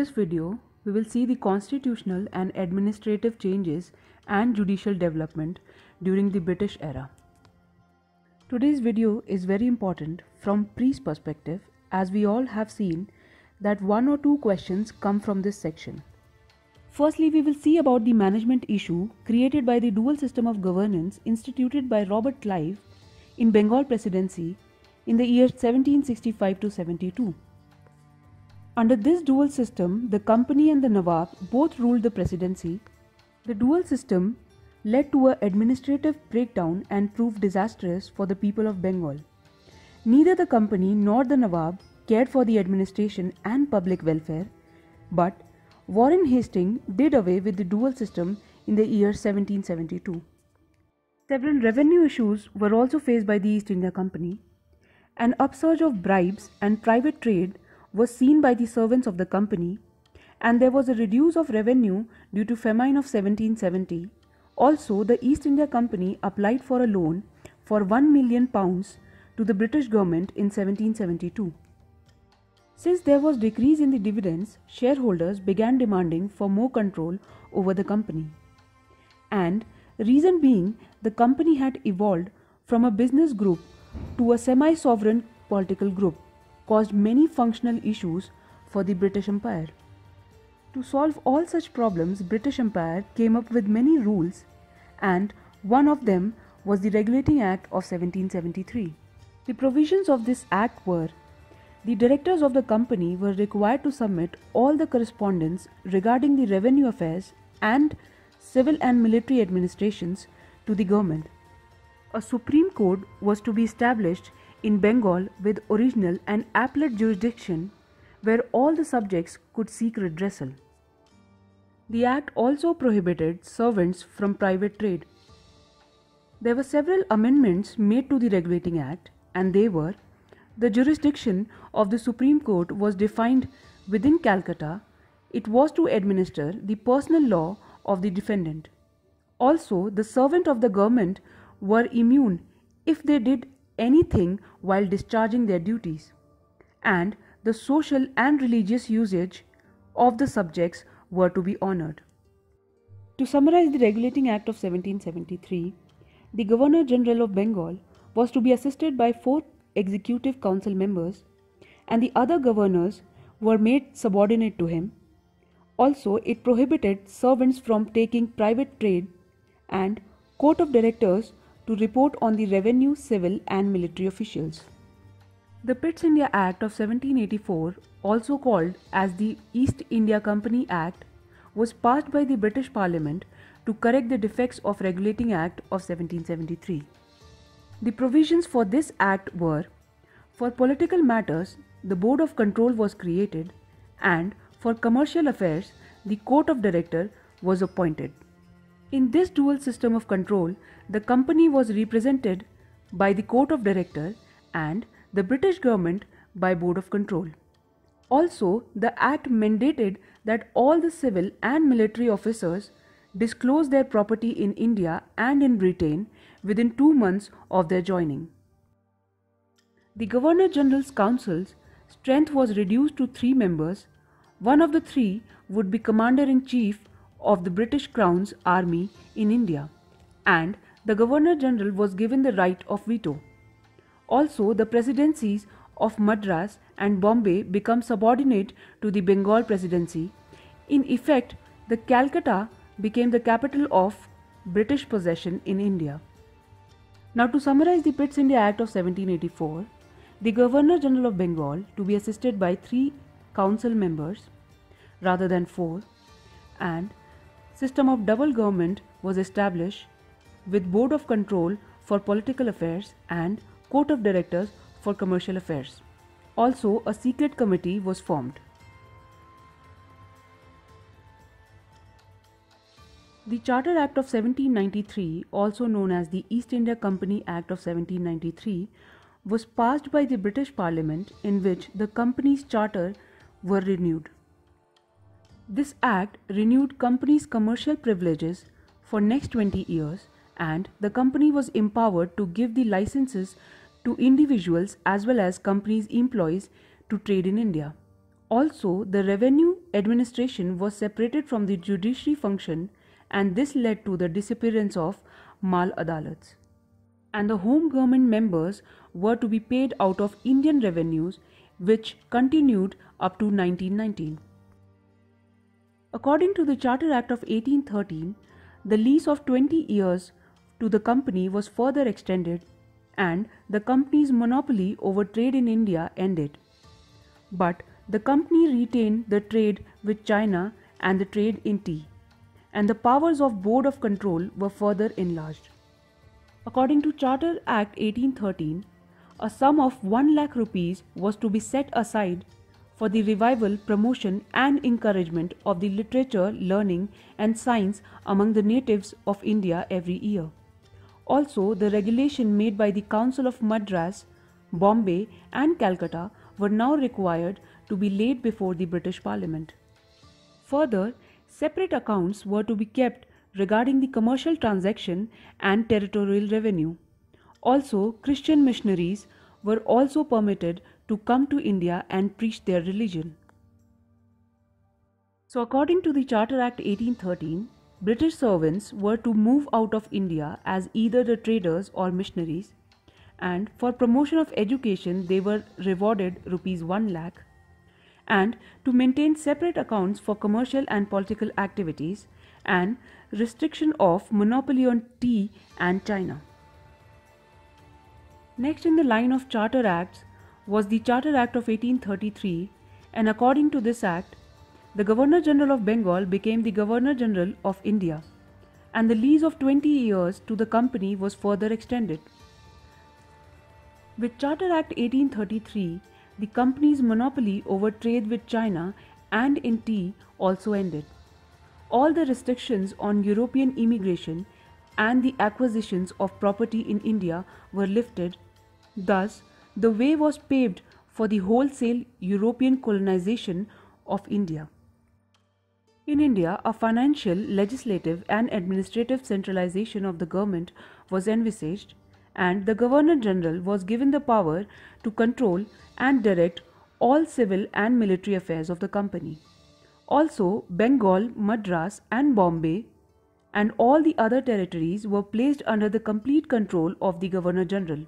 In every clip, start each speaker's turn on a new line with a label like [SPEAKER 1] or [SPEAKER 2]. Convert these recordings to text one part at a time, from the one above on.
[SPEAKER 1] this video, we will see the constitutional and administrative changes and judicial development during the British era. Today's video is very important from Pre's perspective, as we all have seen that one or two questions come from this section. Firstly, we will see about the management issue created by the dual system of governance instituted by Robert Clive in Bengal Presidency in the year 1765 to 72. Under this dual system, the company and the Nawab both ruled the presidency. The dual system led to an administrative breakdown and proved disastrous for the people of Bengal. Neither the company nor the Nawab cared for the administration and public welfare, but Warren Hastings did away with the dual system in the year 1772. Several revenue issues were also faced by the East India Company. An upsurge of bribes and private trade was seen by the servants of the company, and there was a reduce of revenue due to famine of 1770. Also, the East India Company applied for a loan for £1 million to the British government in 1772. Since there was decrease in the dividends, shareholders began demanding for more control over the company. And reason being, the company had evolved from a business group to a semi-sovereign political group, caused many functional issues for the British Empire. To solve all such problems, British Empire came up with many rules, and one of them was the Regulating Act of 1773. The provisions of this act were: the directors of the company were required to submit all the correspondence regarding the revenue affairs and civil and military administrations to the government. A Supreme Court was to be established in Bengal with original and appellate jurisdiction where all the subjects could seek redressal. The Act also prohibited servants from private trade. There were several amendments made to the Regulating Act, and they were: the jurisdiction of the Supreme Court was defined within Calcutta. It was to administer the personal law of the defendant. Also, the servants of the government were immune if they did anything while discharging their duties, and the social and religious usage of the subjects were to be honored. To summarize the Regulating Act of 1773, the Governor General of Bengal was to be assisted by 4 Executive Council members, and the other governors were made subordinate to him. Also, it prohibited servants from taking private trade, and Court of Directors to report on the revenue, civil and military officials. The Pitt's India Act of 1784, also called as the East India Company Act, was passed by the British Parliament to correct the defects of Regulating Act of 1773. The provisions for this act were: for political matters, the Board of Control was created, and for commercial affairs, the Court of Directors was appointed. In this dual system of control, the company was represented by the Court of Directors and the British government by Board of Control. Also, the Act mandated that all the civil and military officers disclose their property in India and in Britain within 2 months of their joining. The Governor General's Council's strength was reduced to 3 members. One of the 3 would be Commander-in-Chief of the British Crown's Army in India, and the Governor General was given the right of veto. Also, the presidencies of Madras and Bombay become subordinate to the Bengal Presidency. In effect, the Calcutta became the capital of British possession in India. Now, to summarize the Pitt's India Act of 1784, the Governor General of Bengal to be assisted by 3 council members rather than 4, and system of double government was established with Board of Control for political affairs and Court of Directors for commercial affairs. Also, a secret committee was formed. The Charter Act of 1793, also known as the East India Company Act of 1793, was passed by the British Parliament, in which the company's charter were renewed. This act renewed company's commercial privileges for next 20 years, and the company was empowered to give the licenses to individuals as well as company's employees to trade in India. Also, the revenue administration was separated from the judiciary function, and this led to the disappearance of Mal Adalats. And the home government members were to be paid out of Indian revenues, which continued up to 1919. According to the Charter Act of 1813, the lease of 20 years to the company was further extended, and the company's monopoly over trade in India ended. But the company retained the trade with China and the trade in tea, and the powers of Board of Control were further enlarged. According to Charter Act 1813, a sum of 1 lakh rupees was to be set aside for the revival, promotion and encouragement of the literature, learning and science among the natives of India every year. Also, the regulation made by the Council of Madras, Bombay and Calcutta were now required to be laid before the British Parliament. Further, separate accounts were to be kept regarding the commercial transaction and territorial revenue. Also, Christian missionaries were also permitted to come to India and preach their religion. So, according to the Charter Act 1813, British servants were to move out of India as either the traders or missionaries, and for promotion of education they were rewarded rupees 1 lakh, and to maintain separate accounts for commercial and political activities, and restriction of monopoly on tea and China. Next in the line of Charter Acts was the Charter Act of 1833, and according to this act, the Governor General of Bengal became the Governor General of India, and the lease of 20 years to the company was further extended. With Charter Act 1833, the company's monopoly over trade with China and in tea also ended. All the restrictions on European immigration and the acquisitions of property in India were lifted. Thus, the way was paved for the wholesale European colonization of India. In India, a financial, legislative and administrative centralization of the government was envisaged, and the Governor General was given the power to control and direct all civil and military affairs of the company. Also, Bengal, Madras and Bombay and all the other territories were placed under the complete control of the Governor General,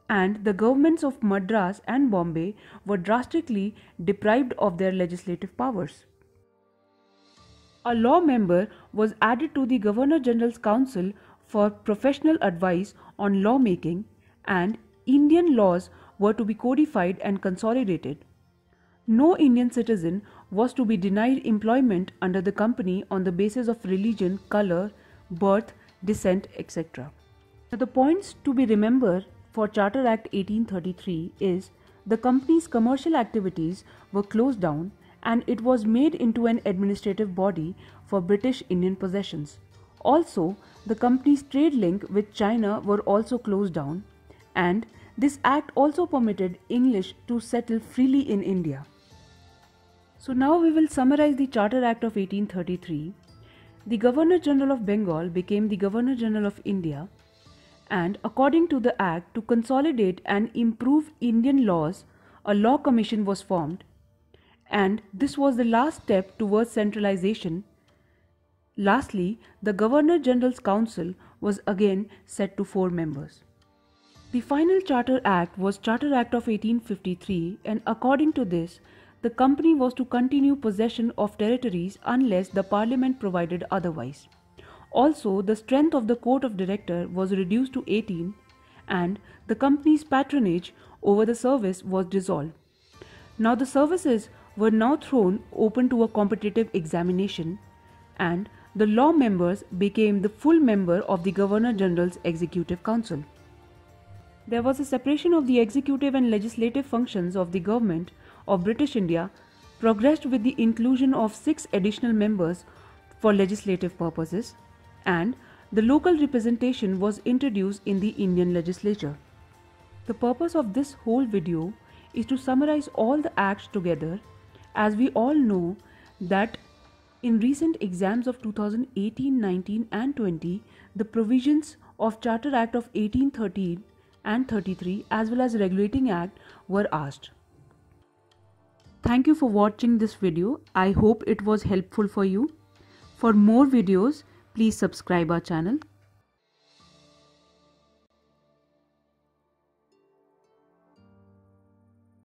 [SPEAKER 1] and the governments of Madras and Bombay were drastically deprived of their legislative powers. A law member was added to the Governor General's Council for professional advice on lawmaking, and Indian laws were to be codified and consolidated. No Indian citizen was to be denied employment under the company on the basis of religion, color, birth, descent, etc. Now, the points to be remembered for Charter Act 1833 is the company's commercial activities were closed down, and it was made into an administrative body for British Indian possessions. Also, the company's trade link with China were also closed down, and this act also permitted English to settle freely in India. So now we will summarize the Charter Act of 1833. The Governor General of Bengal became the Governor General of India, and according to the Act, to consolidate and improve Indian laws, a law commission was formed, and this was the last step towards centralization. Lastly, the Governor General's Council was again set to 4 members. The final Charter Act was Charter Act of 1853, and according to this, the company was to continue possession of territories unless the Parliament provided otherwise. Also, the strength of the Court of Director was reduced to 18, and the company's patronage over the service was dissolved. Now the services were now thrown open to a competitive examination, and the law members became the full member of the Governor General's Executive Council. There was a separation of the executive and legislative functions of the government of British India, progressed with the inclusion of 6 additional members for legislative purposes, and the local representation was introduced in the Indian legislature. The purpose of this whole video is to summarize all the acts together, as we all know that in recent exams of 2018, 19 and 20, the provisions of Charter Act of 1813 and 33 as well as Regulating Act were asked. Thank you for watching this video. I hope it was helpful for you. For more videos, please subscribe our channel.